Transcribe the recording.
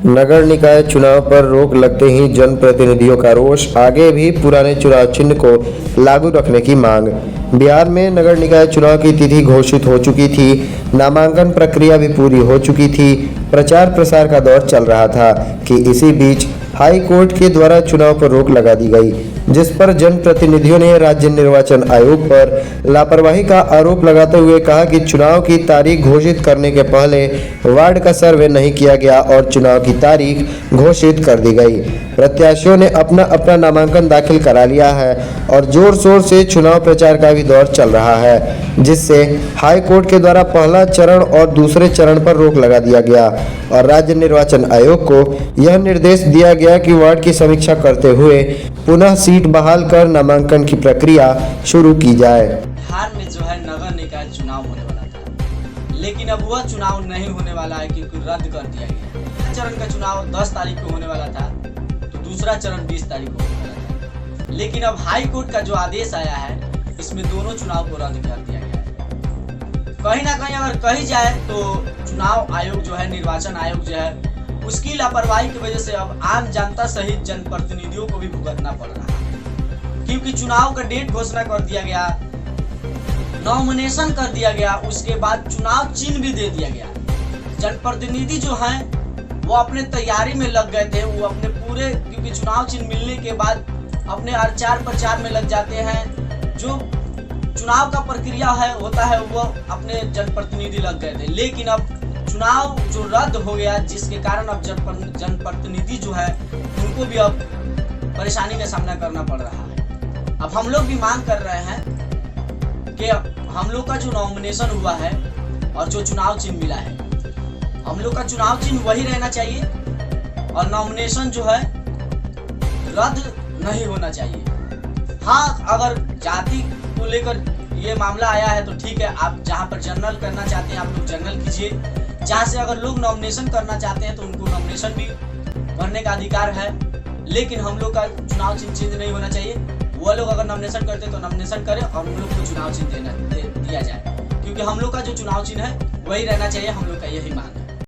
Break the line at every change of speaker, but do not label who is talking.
नगर निकाय चुनाव पर रोक लगते ही जनप्रतिनिधियों का रोष, आगे भी पुराने चुनाव चिन्ह को लागू रखने की मांग। बिहार में नगर निकाय चुनाव की तिथि घोषित हो चुकी थी, नामांकन प्रक्रिया भी पूरी हो चुकी थी, प्रचार प्रसार का दौर चल रहा था कि इसी बीच हाई कोर्ट के द्वारा चुनाव पर रोक लगा दी गई, जिस पर जनप्रतिनिधियों ने राज्य निर्वाचन आयोग पर लापरवाही का आरोप लगाते हुए कहा कि चुनाव की तारीख घोषित करने के पहले वार्ड का सर्वे नहीं किया गया और चुनाव की तारीख घोषित कर दी गई। प्रत्याशियों ने अपना अपना नामांकन दाखिल करा लिया है और जोर शोर से चुनाव प्रचार का भी दौर चल रहा है, जिससे हाई कोर्ट के द्वारा पहला चरण और दूसरे चरण पर रोक लगा दिया गया और राज्य निर्वाचन आयोग को यह निर्देश दिया गया कि वार्ड की समीक्षा करते हुए पुनः सीट बहाल कर नामांकन की प्रक्रिया शुरू की जाए।
बिहार में जो है नगर निकाय चुनाव होने वाला था, लेकिन अब वह चुनाव नहीं होने वाला है क्योंकि रद्द कर दिया गया। पहला चरण का चुनाव 10 तारीख को होने वाला था, तो दूसरा चरण 20 तारीख को होने वाला था, लेकिन अब हाई कोर्ट का जो आदेश आया है इसमें दोनों चुनाव को रद्द कर दिया गया है। कहीं ना कहीं अगर कही जाए तो चुनाव आयोग जो है, निर्वाचन आयोग जो है, उसकी लापरवाही की वजह से अब आम जनता सहित जनप्रतिनिधियों को भी भुगतना पड़ रहा है, क्योंकि चुनाव का डेट घोषणा कर दिया गया, नॉमिनेशन कर दिया गया, उसके बाद चुनाव चिन्ह भी दे दिया गया। जनप्रतिनिधि जो हैं वो अपने तैयारी में लग गए थे, वो अपने पूरे, क्योंकि चुनाव चिन्ह मिलने के बाद अपने प्रचार प्रचार में लग जाते हैं। जो चुनाव का प्रक्रिया है होता है वो अपने जनप्रतिनिधि लग गए थे, लेकिन अब चुनाव जो रद्द हो गया, जिसके कारण अब जनप्रतिनिधि जो है उनको भी अब परेशानी का सामना करना पड़ रहा है। अब हम लोग भी मांग कर रहे हैं कि हम लोग का जो नॉमिनेशन हुआ है और जो चुनाव चिन्ह मिला है, हम लोग का चुनाव चिन्ह वही रहना चाहिए और नॉमिनेशन जो है रद्द नहीं होना चाहिए। हाँ, अगर जाति को लेकर ये मामला आया है तो ठीक है, आप जहाँ पर जनरल करना चाहते हैं आप लोग जनरल कीजिए, जहाँ से अगर लोग नॉमिनेशन करना चाहते हैं तो उनको नॉमिनेशन भी करने का अधिकार है, लेकिन हम लोग का चुनाव चिन्ह चेंज नहीं होना चाहिए। वो लोग अगर नॉमिनेशन करते तो नॉमिनेशन करें और हम लोग को चुनाव चिन्ह दिया जाए, क्योंकि हम लोग का जो चुनाव चिन्ह है वही रहना चाहिए। हम लोग का यही मांग है।